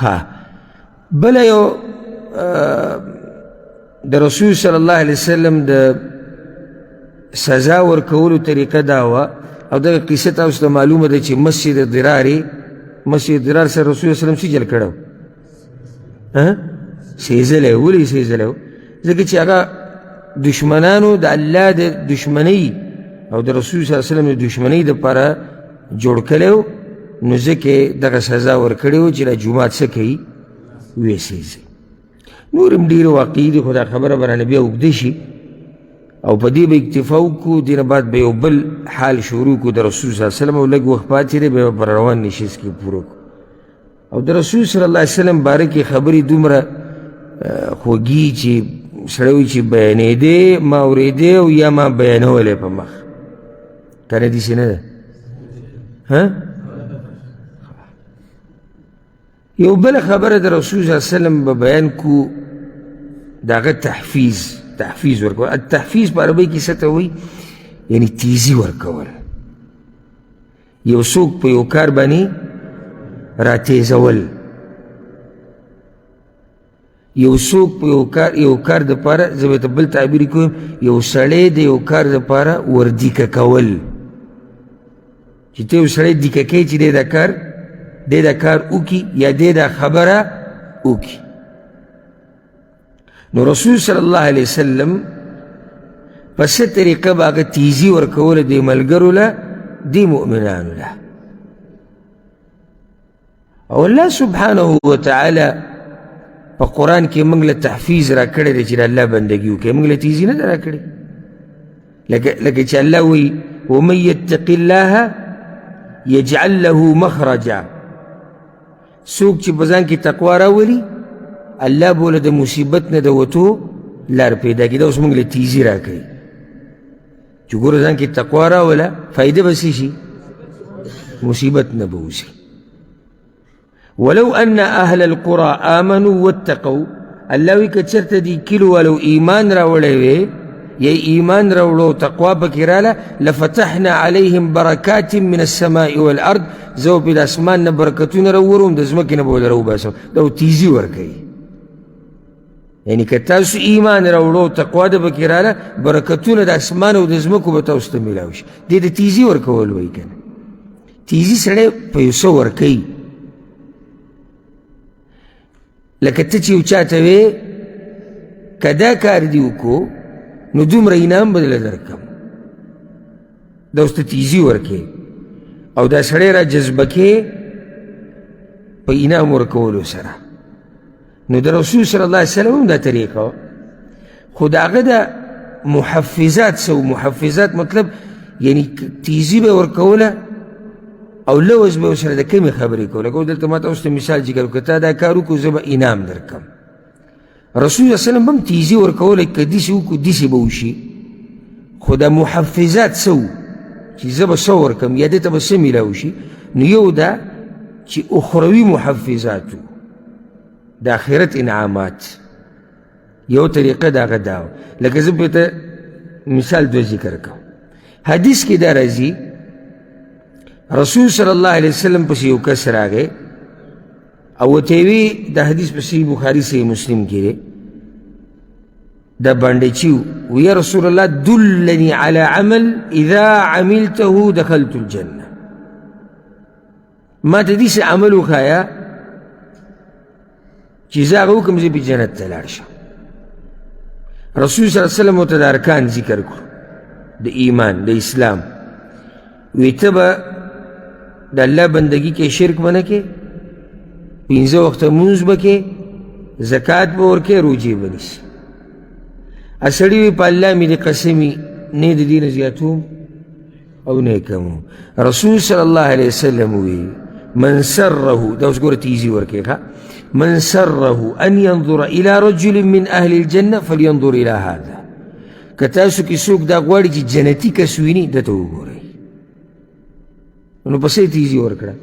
ها بله یو د رسول صلی الله علیه وسلم د سزا ورکولو طریقه دا وه او دغه قصه تاسو ته معلومه ده چې مسجد ضرار سره رسول صلی الله علیه وسلم څه جل کړی و سیزلی و ولې سیزلی و ځکه چې هغه دشمنانو د الله د دشمنۍ او د رسول صلی الله علیه وسلم د دشمنۍ دپاره جوړ کړی و نو ځکه دغه سزا ورکړې و چې دا جومات څه کوي ویسیزي نور هم ډېرې واقعي دي خو دا خبره به رانه بیا اوږده شي او په دې به اکتفا وکړو دې نه بعد به یو بل حال شروع کړو د رسول صلی الله علیه وسلم او لږ وخت پاتې دی بیا به روان نشي کې پوره کړو او د رسول صلی الله علیه وسلم باره کې خبرې دومره خوږي چې سړی وایي چې بیانېدې ما اورېدې او یا ما بیانولی په مخ که نه داسې نه ده یو بله خبره د رسول صلی الله علیه وسلم به بیان کو د هغه تحفیظ ورکول التحفیظ په عربۍ کې څه ته وایي یعنې تیزي ورکول یو څوک په یو کار باندې راتیزول یو څوک په یو کار دپاره زه به ته بل تعبیر کوم یو سړی د یو کار دپاره وردیکه کول چې ته یو سړی دیکه کوي چې دی دا کار وکړي یا دی دا خبره وکړي نو رسول صلی الله علیه وسلم په څه طریقه به هغه تیزي ورکوله دې ملګرو له دې مؤمنانو له او الله سبحانه وتعالی په قرآن کې موږ له تحفیظ را کړی دی چې د الله بندګي وکړي موږ له تیزي نه ده را کړې لکه چې الله وایي ومن یتق الله یجعل له مخرجا څوک چې په ځان کې تقوا راولي الله به له د مصیبت نه د وتو لار پیدا کړي دا اوس موږ له تیزي را کوي چې ګوره ځان کې تقوا راوله فایده به څه شي مصیبت نه به وشي ولو ان اهل القرى آمنوا واتقوا الله وی که چېرته دې کلو والو ایمان راوړی وی یا ایمان راوړو تقوا پکې راله لفتحنا علیهم برکات من السماء والارض زه به د اسمان نه برکتونه راوړم د ځمکې نه به ولې راوباسم دا تیزي ورکوي یعنی که تاسو ایمان راوړو تقوا د پکې راله برکتونه د اسمان او د ځمکو به تاسو ته میلاو شي دې د تیزي ورکول وایي که نه تیزي سړی په یو څه ورکوي لکه ته چې یو چا ته وې که دا کار دې وکړو نو دومره انعام به دله درکړم دا اوس ته تیزي ورکوې او دا سړی را جذبه کې په انعام ورکولو سره نو د رسول صلی الله علیه وسلم هم دا طریقه وه خو د هغه د محفظات محفظات مطلب یعنی تیزي به ورکوله او لوز به ورسره د کمې خبرې کوو لکه دلته ما ته اوس ته مثال ذکر وکړه تا دا کار وکړو زه به انعام درکړم رسول صلی الله علیه وسلم هم تیزي ورکولی که داسې وکړو داسې به وشي خو دا محفظات څه وو چې زه به څه ورکړم یا دې ته به څه میلاو شي نو یو دا چې اخروي محفظات وو د آخرت انعامات یو طریقه د هغه دا وه لکه زه به ته مثال دوه ذکر کوم حدیث کې دا راځي رسول صلی الله علیه وسلم پسې یو کس راغی او ورته یې وی دا حدیث په صحیح بخاري صحیح مسلم کې دی دا بانډیچي و یا رسول الله دلني على عمل اذا عملته دخلت الجنه ما ته داسې عمل وښایه چې زه هغه وکړم زه به جنت ته لاړ شم رسول صلی الله علیه وسلم ورته د ارکان ذکر کړو د ایمان د اسلام وی ته به د الله بندگی کې شرک به نه کې 15 وخته لمونځ به کې زکات به ورکې روجې به نیسي سړي وي په الله مې دې قسمي نه د دې نه زیاتوم او نه یې کموم رسول صلی الله علیه وسلم وی من سره دا اوس ګوره تیزي ورکې ښه من سره ان ينظر الى رجل من اهل الجنه فلينظر الى هذا که تاسو کې څوک دا غواړي چې جنتي کس ویني دته وګورئ نو پسې تیزي ورکړه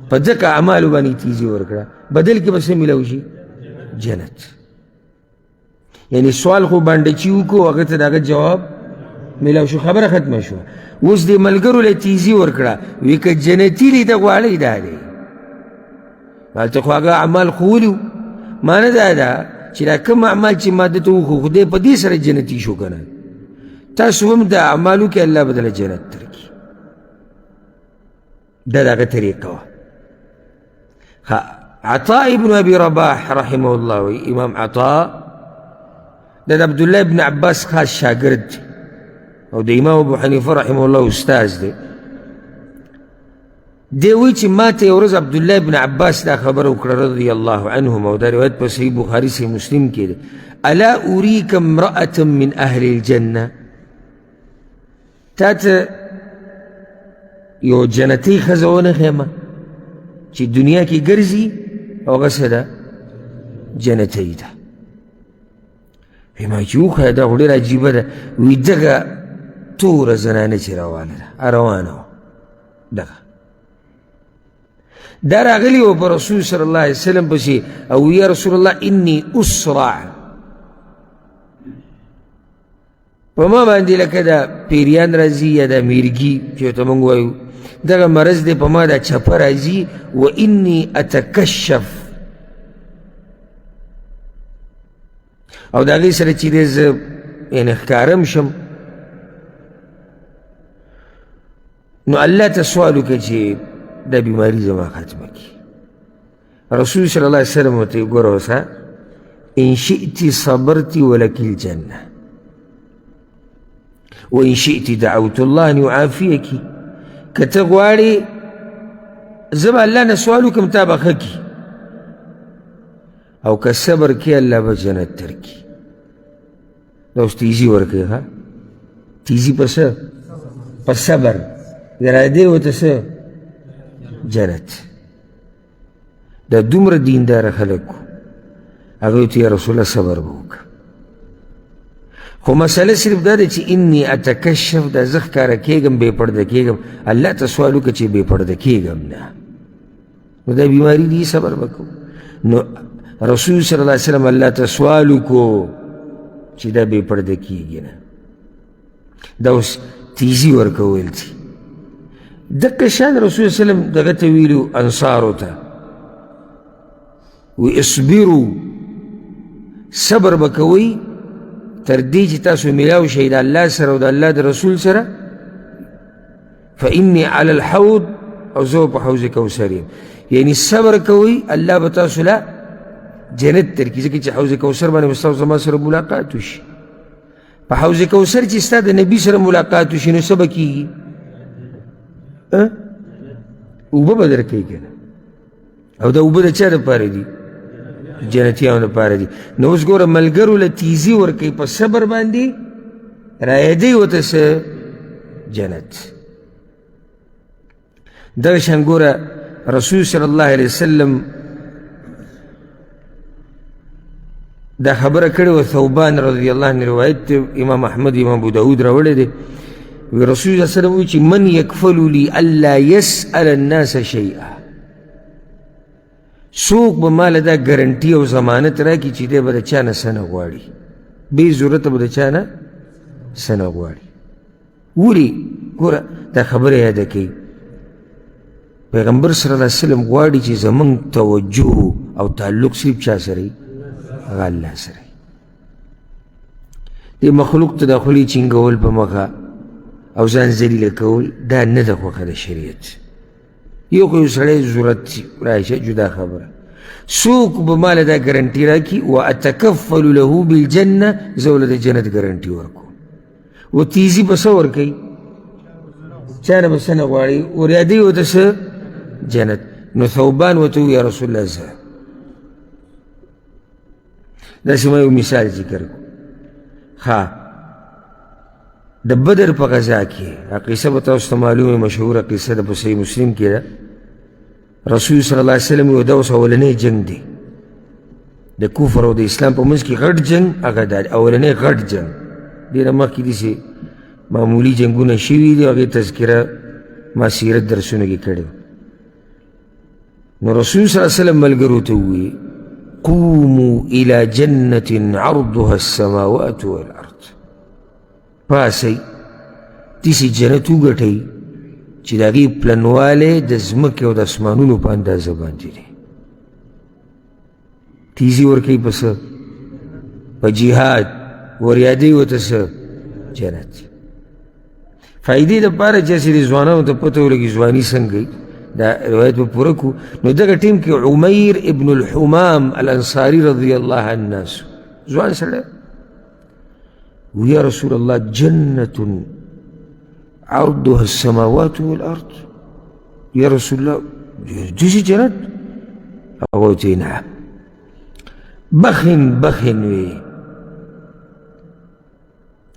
په ځکه اعمالو باندې تیزي ورکړه بدل کې به څه میلاو شي جنت یعنی سوال خو باندې چې وکړو هغه ته د هغه جواب میلاو شو خبره ختمه شوه اوس دې ملګرو له تیزي ورکړه وی که جنتي لیده غواړئ دا دی هلته خو هغه اعمال خو ولي معنی دا ده چې دا کوم اعمال چې ما درته وښو خدای په دې سره جنتي شو که نه تاسو هم د اعمالو کې الله بدله جنت درکړي دا د هغه طریقه وه عطاء ابن ابي رباح رحمه الله وی امام عطاء د عبدالله ابن عباس خاص شاگرد دی او د امام ابو حنیفه رحمه الله استاذ دی دی وی چې ما ته یو ورځ عبدالله ابن عباس دا خبره وکړه رضی الله عنهم او دا روایت په صحیح بخاري صحیح مسلم کې دی الا اریک امرأة من اهل الجنه تا ته یو جنتي ښځه ونښیمه چې دنیا کې ګرځي او هغه څه ده جنتي ده وی ما چې وښیه دا خو ډېره عجیبه ده وی دغه توره زنانه چې روانه ده روانه وه دغه دا راغلی و په رسول صلی الله علیه وسلم پسې او یا رسول الله انی اسرع په ما باندې لکه دا پیریان راځي یا دا میرګي چې ورته موږ وایو دغه مرض دی په ما دا چپه راځي و انی اتکشف او د هغې سره چې دی زه یعنې ښکارم شم نو الله ته سوال وکړه چې دا بیماري زما ختمه کړي رسول صلی الله علیه وسلم ورته ویې ګوره اوس ان شئت صبرت ولك الجنه وان شئت دعوت الله ان يعافيك که ته غواړې زه به الله نه سوال وکړم تا به ښه کړي او که صبر کې الله به جنت درکړي دا اوس تیزي ورکوي ښه تیزي په څه په صبر ارادې ورته څه جنت دا دومره دینداره خلک وو هغه ورته یا رسول الله صبر به وکړه خو مسله صرف دا ده چې انی اتکشف دا زه ښکاره کېږم بې پرده کېږم الله ته سوال وکړه چې بې پرده کېږم نه نو دا بیماري دی صبر به کوو نو رسول صلی الله علیه وسلم الله ته سوال وکړو چې دا بې پرده کېږي نه دا اوس تیزي ورکول دي دقه شان رسول صلی الله علیه وسلم دغه ته ویلو انصارو ته وی اصبروا صبر به کوئ تر دې چې تاسو میلاو شئ د الله سره او د الله د رسول سره فإني على الحوض او زه په حوض کوثر یم یعنی صبر کوئ الله به تاسو له جنت درکړي ځکه چې حوض کوثر باندې به ستاسو زما سره ملاقات وشي په حوض کوثر چې ستا د نبي سره ملاقات وشي نو څه به کېږي اوبه به درکوي که نه او دا اوبه د چا دپاره دي جنتیانو دپاره دي نو اوس ګوره ملګرو له تیزي ورکوي په صبر باندې رایدوي ورته څه جنت دغه شان ګوره رسول صلی الله علیه وسلم دا خبره کړې وه ثوبان رضی الله عنه روایت دی امام احمد امام ابو داود راوړی دی رسول الله صلی الله علیه وسلم وایي چې من یکفل لي الا یسأل الناس شیئا څوک به ماله دا ګرنټي او ضمانت راکړي چې دی به د چا نه څه نه غواړي بې ضرورته به د چا نه څه نه غواړي ولې ګوره دا خبره یاده کوي پیغمبر صلی الله علیه وسلم غواړي چې زموږ توجه او تعلق صرف چا سره وي هغه الله سره دې مخلوق ته د خولې چینګول په مخه او ځان ذلیله کول دا نه ده خوښه د شریعت یو خو یو سړی ضرورت راشه جدا خبره څوک به ماله دا ګرنټي راکړي واتکفل له بالجنه زه له د جنت ګرنټي ورکوم و تیزي به څه ورکوي چا نه به څه نه غواړي ورادوي ورته څه جنت نو ثوبان ورته ووایي یا رسول الله زه داسې ما یو مثال ذکر کړو د بدر په غزا کې قصه به تاسو ته معلومه مشهوره قصه ده په صحیح مسلم کې ده رسول صلی الله علیه وسلم یو دا اوس اولنی جنګ دی د کفر او د اسلام په منځ کې غټ جنګ هغه دا اولنی غټ جنګ ډېره مخکې داسې معمولي جنګونه شوي دي هغې تذکره ما سیرت درسونو کې کړې نو رسول صلی الله علیه وسلم ملګرو ته ووایي قوموا الى جنة عرضها السماوات والارض پاسئ داسې جنت وګټئ چې د هغې پلنوالی د ځمکې او د اسمانونو په اندازه باندې دی تیزی ورکی پس پا جہاد وریادی و تس جنت فائدی دا پارا چیسی دی زوانانو تا پتو لگی زوانی سنگی دا روایت پا پورکو نو دا ٹیم کی عمیر ابن الحمام الانصاری رضی اللہ عنہ زوان سڑا ویا رسول اللہ جنت عرضها السماوات والارض یا رسول اللہ جیسی جنت اغوتی نعم بخن وی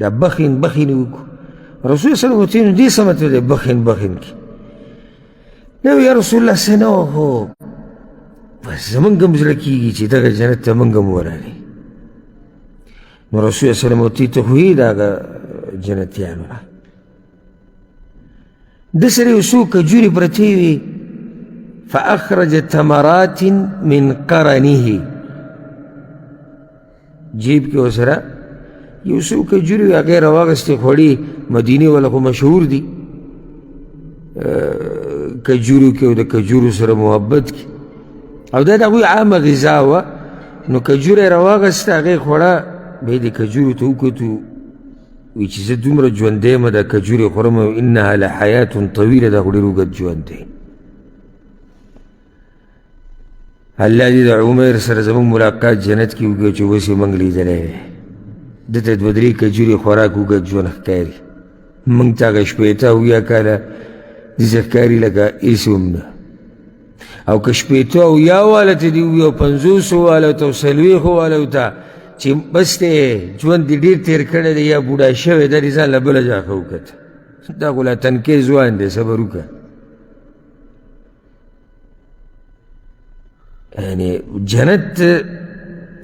دا بخن وکو رسول صلی اللہ علیہ وسلم دی سمت دے بخن کی نو یا رسول اللہ سنو ہو بس زمنگم زلکی گی چی دا جنت تا منگم ورانی نو رسول صلی اللہ علیہ وسلم تخوی دا جنتیانو دسری اسو کجوری پرتیوی فأخرج تمرات من قرنه جیب کے وسرا یوسو کجوری اگر رواغستی خوڑی مدینی والا خو مشہور دی کجورو کے و دا کجورو سر محبت کی او دا کوئی عام غذاوا نو کجوری رواغستا اگر خوڑا بیدی کجورو تو کتو وی چیز دومره جوانده ما دا کجوری خورم انها لحیات طویل دا خوڑی رو گد جوانده اللہ دی دا عمر سر زمان ملاقات جنت کی ہوگا چو بسی منگ لی دلے دتا دودری کجوری خوراک ہوگا جوان اخکاری منگ تاگا شپیتا ہویا کالا دیز اخکاری لگا ایسی امنا او کشپیتا ہویا والا تا دیویا پنزوس والا تا سلویخ والا تا چی بس تے جوان دی دیر تیر کرده دی یا بودا شوی دا ریزان لبلا جا خوکتا دا قولا تنکی زوان دے صبرو کا یعنی جنت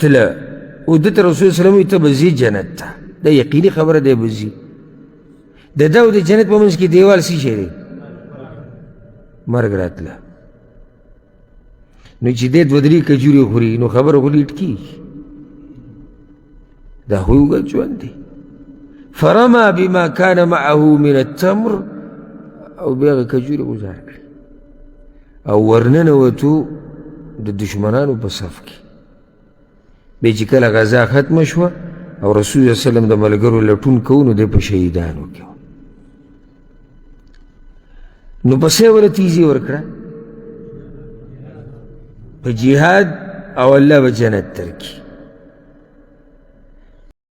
تلا ودت رسول صلی اللہ علیہ وسلم بزی جنت تا دا یقینی خبر دے بزی دا داو دا جنت پامنس کی دیوال سی شیرے مرگ رات لا نو چی دید ودری کجوری خوری نو خبر خوری اٹکی دا خوی گا جوان دی فرما بما کان معه من التمر او بیغ کجوری گزار کر او ورنن وطو دا دشمنانو پا صف کی بیچی کل غذا ختم شوا او رسول صلی اللہ علیہ وسلم دا ملگرو لٹون کونو دے پا شہیدانو کیو نو پسے والا تیزی ورکڑا پا جہاد او اللہ با جنت ترکی